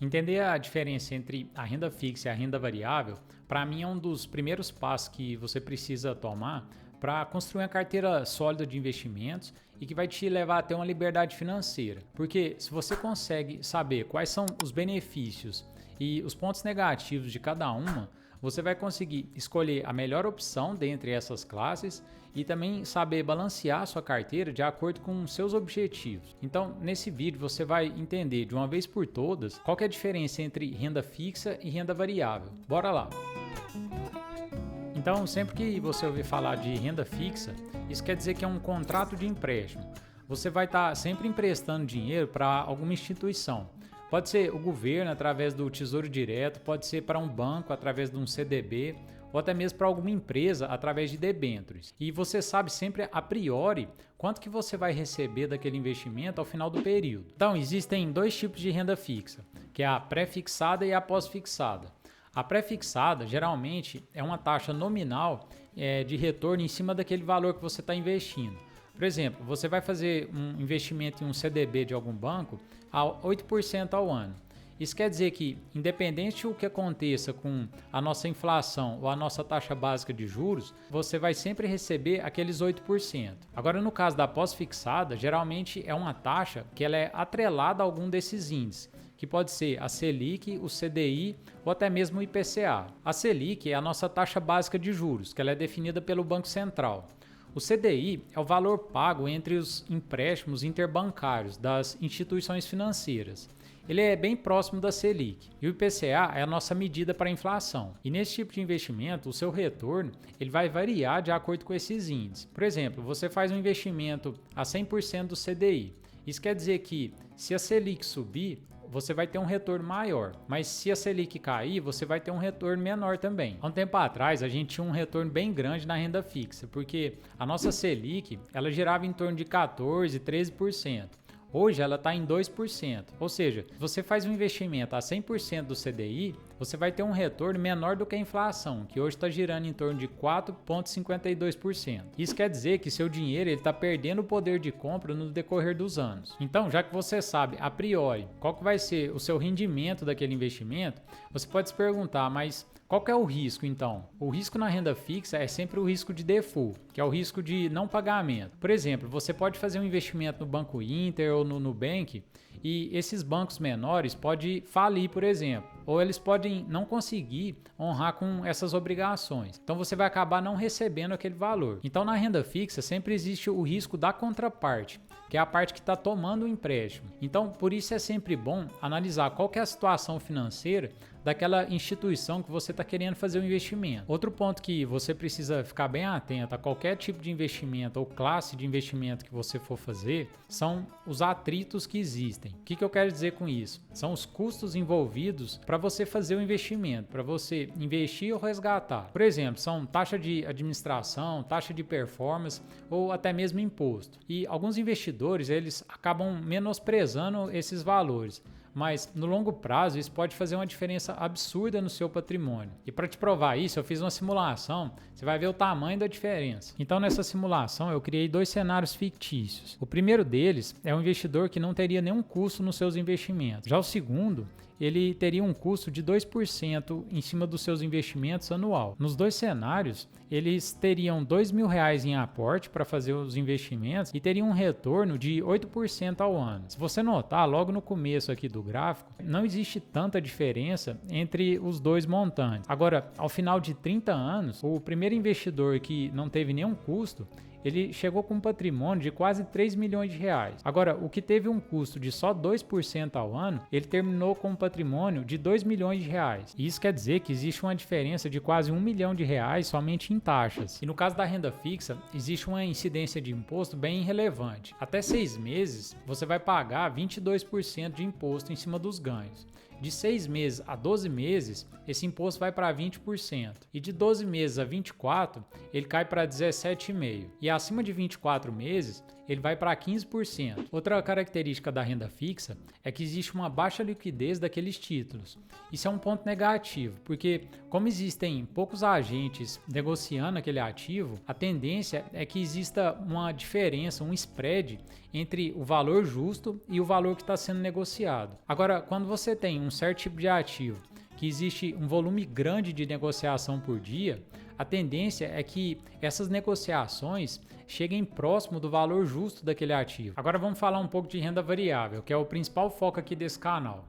Entender a diferença entre a renda fixa e a renda variável, para mim é um dos primeiros passos que você precisa tomar para construir uma carteira sólida de investimentos e que vai te levar a ter uma liberdade financeira. Porque se você consegue saber quais são os benefícios e os pontos negativos de cada uma, você vai conseguir escolher a melhor opção dentre essas classes e também saber balancear a sua carteira de acordo com seus objetivos. Então, nesse vídeo você vai entender de uma vez por todas qual que é a diferença entre renda fixa e renda variável. Bora lá! Então, sempre que você ouvir falar de renda fixa, isso quer dizer que é um contrato de empréstimo. Você vai estar sempre emprestando dinheiro para alguma instituição. Pode ser o governo através do Tesouro Direto, pode ser para um banco através de um CDB, ou até mesmo para alguma empresa através de debêntures. E você sabe sempre a priori quanto que você vai receber daquele investimento ao final do período. Então, existem dois tipos de renda fixa, que é a pré-fixada e a pós-fixada. A pré-fixada geralmente é uma taxa nominal de retorno em cima daquele valor que você está investindo. Por exemplo, você vai fazer um investimento em um CDB de algum banco a 8% ao ano. Isso quer dizer que, independente do que aconteça com a nossa inflação ou a nossa taxa básica de juros, você vai sempre receber aqueles 8%. Agora, no caso da pós-fixada, geralmente é uma taxa que ela é atrelada a algum desses índices, que pode ser a Selic, o CDI ou até mesmo o IPCA. A Selic é a nossa taxa básica de juros, que ela é definida pelo Banco Central. O CDI é o valor pago entre os empréstimos interbancários das instituições financeiras. Ele é bem próximo da Selic. E o IPCA é a nossa medida para a inflação. E nesse tipo de investimento, o seu retorno ele vai variar de acordo com esses índices. Por exemplo, você faz um investimento a 100% do CDI. Isso quer dizer que, se a Selic subir, você vai ter um retorno maior, mas se a Selic cair, você vai ter um retorno menor também. Há um tempo atrás, a gente tinha um retorno bem grande na renda fixa, porque a nossa Selic, ela girava em torno de 14%, 13%. Hoje ela está em 2%, ou seja, se você faz um investimento a 100% do CDI, você vai ter um retorno menor do que a inflação, que hoje está girando em torno de 4,52%. Isso quer dizer que seu dinheiro está perdendo o poder de compra no decorrer dos anos. Então, já que você sabe a priori qual que vai ser o seu rendimento daquele investimento, você pode se perguntar, mas qual que é o risco então? O risco na renda fixa é sempre o risco de default, que é o risco de não pagamento. Por exemplo, você pode fazer um investimento no Banco Inter ou no Nubank e esses bancos menores podem falir, por exemplo, ou eles podem não conseguir honrar com essas obrigações. Então você vai acabar não recebendo aquele valor. Então na renda fixa sempre existe o risco da contraparte, que é a parte que está tomando o empréstimo. Então por isso é sempre bom analisar qual que é a situação financeira daquela instituição que você está querendo fazer o investimento. Outro ponto que você precisa ficar bem atento a qualquer tipo de investimento ou classe de investimento que você for fazer são os atritos que existem. O que eu quero dizer com isso? São os custos envolvidos para você fazer o investimento, para você investir ou resgatar. Por exemplo, são taxa de administração, taxa de performance ou até mesmo imposto. E alguns investidores eles acabam menosprezando esses valores. Mas no longo prazo isso pode fazer uma diferença absurda no seu patrimônio. E para te provar isso, eu fiz uma simulação, você vai ver o tamanho da diferença. Então nessa simulação eu criei dois cenários fictícios. O primeiro deles é um investidor que não teria nenhum custo nos seus investimentos. Já o segundo, ele teria um custo de 2% em cima dos seus investimentos anual. Nos dois cenários, eles teriam R$2.000 em aporte para fazer os investimentos e teriam um retorno de 8% ao ano. Se você notar, logo no começo aqui do gráfico, não existe tanta diferença entre os dois montantes. Agora, ao final de 30 anos, o primeiro investidor que não teve nenhum custo, ele chegou com um patrimônio de quase 3 milhões de reais. Agora, o que teve um custo de só 2% ao ano, ele terminou com um patrimônio de 2 milhões de reais. E isso quer dizer que existe uma diferença de quase 1 milhão de reais somente em taxas. E no caso da renda fixa, existe uma incidência de imposto bem relevante. Até 6 meses, você vai pagar 22% de imposto em cima dos ganhos. De 6 meses a 12 meses, esse imposto vai para 20%. E de 12 meses a 24, ele cai para 17,5%. E acima de 24 meses, ele vai para 15%. Outra característica da renda fixa é que existe uma baixa liquidez daqueles títulos. Isso é um ponto negativo, porque como existem poucos agentes negociando aquele ativo, a tendência é que exista uma diferença, um spread entre o valor justo e o valor que está sendo negociado. Agora, quando você tem um certo tipo de ativo, que existe um volume grande de negociação por dia, a tendência é que essas negociações cheguem próximo do valor justo daquele ativo. Agora vamos falar um pouco de renda variável, que é o principal foco aqui desse canal.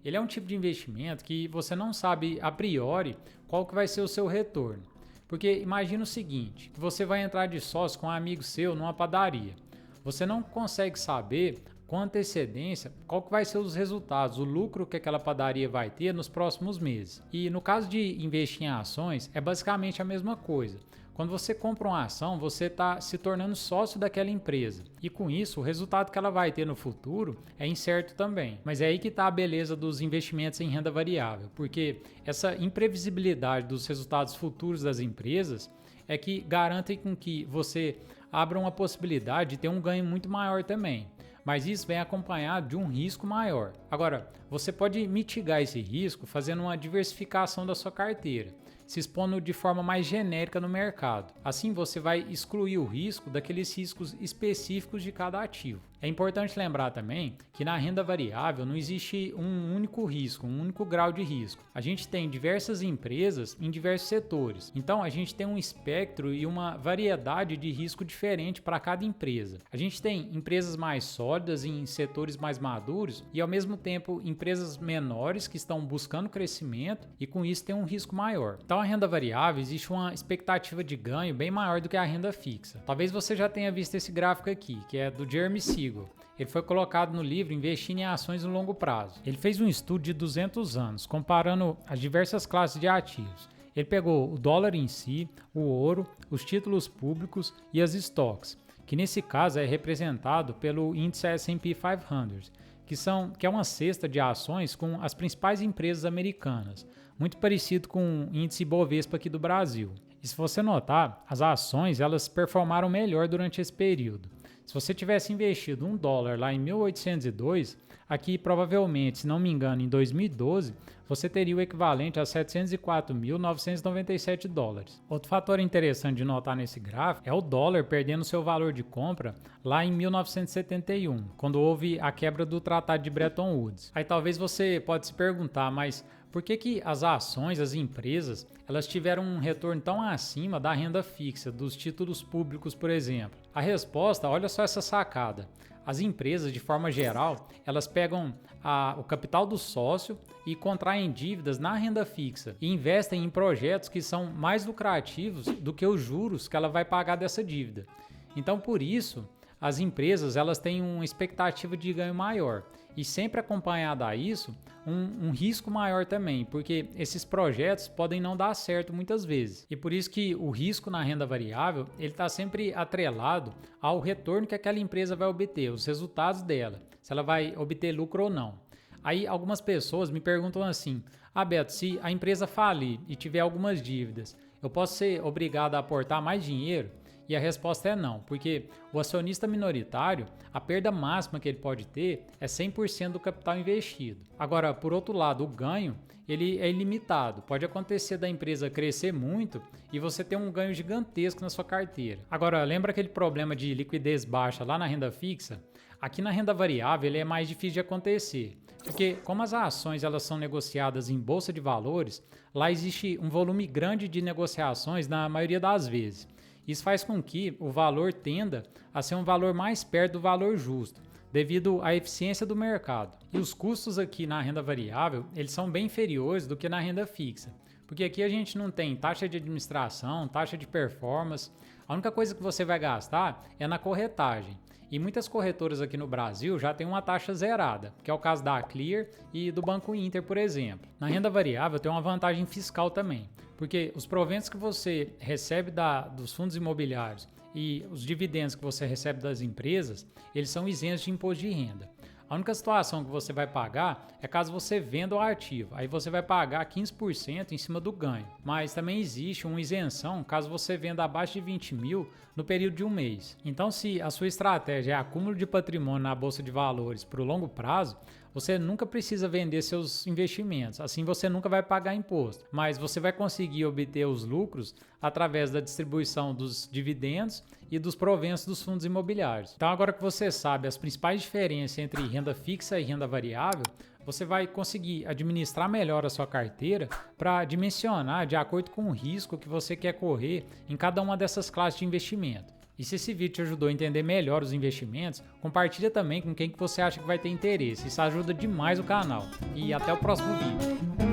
Ele é um tipo de investimento que você não sabe a priori qual que vai ser o seu retorno. Porque imagina o seguinte, que você vai entrar de sócio com um amigo seu numa padaria. Você não consegue saber com antecedência qual que vai ser os resultados, o lucro que aquela padaria vai ter nos próximos meses. E no caso de investir em ações, é basicamente a mesma coisa. Quando você compra uma ação, você está se tornando sócio daquela empresa. E com isso, o resultado que ela vai ter no futuro é incerto também. Mas é aí que está a beleza dos investimentos em renda variável, porque essa imprevisibilidade dos resultados futuros das empresas é que garantem com que você abra uma possibilidade de ter um ganho muito maior também. Mas isso vem acompanhado de um risco maior. Agora, você pode mitigar esse risco fazendo uma diversificação da sua carteira, se expondo de forma mais genérica no mercado. Assim, você vai excluir o risco daqueles riscos específicos de cada ativo. É importante lembrar também que na renda variável não existe um único risco, um único grau de risco. A gente tem diversas empresas em diversos setores. Então, a gente tem um espectro e uma variedade de risco diferente para cada empresa. A gente tem empresas mais sólidas em setores mais maduros e, ao mesmo tempo, empresas menores que estão buscando crescimento e, com isso, tem um risco maior. Então, a renda variável existe uma expectativa de ganho bem maior do que a renda fixa. Talvez você já tenha visto esse gráfico aqui, que é do Jeremy Siegel. Ele foi colocado no livro Investindo em Ações no Longo Prazo. Ele fez um estudo de 200 anos, comparando as diversas classes de ativos. Ele pegou o dólar em si, o ouro, os títulos públicos e as stocks, que nesse caso é representado pelo índice S&P 500, que é uma cesta de ações com as principais empresas americanas, muito parecido com o índice Bovespa aqui do Brasil. E se você notar, as ações elas performaram melhor durante esse período. Se você tivesse investido $1 lá em 1802, aqui provavelmente, se não me engano, em 2012, você teria o equivalente a $704.997. Outro fator interessante de notar nesse gráfico é o dólar perdendo seu valor de compra lá em 1971, quando houve a quebra do Tratado de Bretton Woods. Aí talvez você pode se perguntar, mas por que as ações, as empresas, elas tiveram um retorno tão acima da renda fixa, dos títulos públicos, por exemplo? A resposta, olha só essa sacada. As empresas, de forma geral, elas pegam o capital do sócio e contraem dívidas na renda fixa e investem em projetos que são mais lucrativos do que os juros que ela vai pagar dessa dívida. Então, por isso, as empresas elas têm uma expectativa de ganho maior e sempre acompanhado a isso, um risco maior também, porque esses projetos podem não dar certo muitas vezes. E por isso que o risco na renda variável ele está sempre atrelado ao retorno que aquela empresa vai obter, os resultados dela, se ela vai obter lucro ou não. Aí algumas pessoas me perguntam assim, Beto, se a empresa falir e tiver algumas dívidas, eu posso ser obrigado a aportar mais dinheiro? E a resposta é não, porque o acionista minoritário, a perda máxima que ele pode ter é 100% do capital investido. Agora, por outro lado, o ganho ele é ilimitado. Pode acontecer da empresa crescer muito e você ter um ganho gigantesco na sua carteira. Agora, lembra aquele problema de liquidez baixa lá na renda fixa? Aqui na renda variável ele é mais difícil de acontecer, porque como as ações elas são negociadas em bolsa de valores, lá existe um volume grande de negociações na maioria das vezes. Isso faz com que o valor tenda a ser um valor mais perto do valor justo, devido à eficiência do mercado. E os custos aqui na renda variável, eles são bem inferiores do que na renda fixa, porque aqui a gente não tem taxa de administração, taxa de performance, a única coisa que você vai gastar é na corretagem. E muitas corretoras aqui no Brasil já têm uma taxa zerada, que é o caso da Clear e do Banco Inter, por exemplo. Na renda variável tem uma vantagem fiscal também, porque os proventos que você recebe dos fundos imobiliários e os dividendos que você recebe das empresas, eles são isentos de imposto de renda. A única situação que você vai pagar é caso você venda o ativo. Aí você vai pagar 15% em cima do ganho. Mas também existe uma isenção caso você venda abaixo de 20 mil no período de um mês. Então, se a sua estratégia é acúmulo de patrimônio na Bolsa de Valores para o longo prazo, você nunca precisa vender seus investimentos, assim você nunca vai pagar imposto, mas você vai conseguir obter os lucros através da distribuição dos dividendos e dos proventos dos fundos imobiliários. Então, agora que você sabe as principais diferenças entre renda fixa e renda variável, você vai conseguir administrar melhor a sua carteira para dimensionar de acordo com o risco que você quer correr em cada uma dessas classes de investimento. E se esse vídeo te ajudou a entender melhor os investimentos, compartilha também com quem que você acha que vai ter interesse. Isso ajuda demais o canal. E até o próximo vídeo.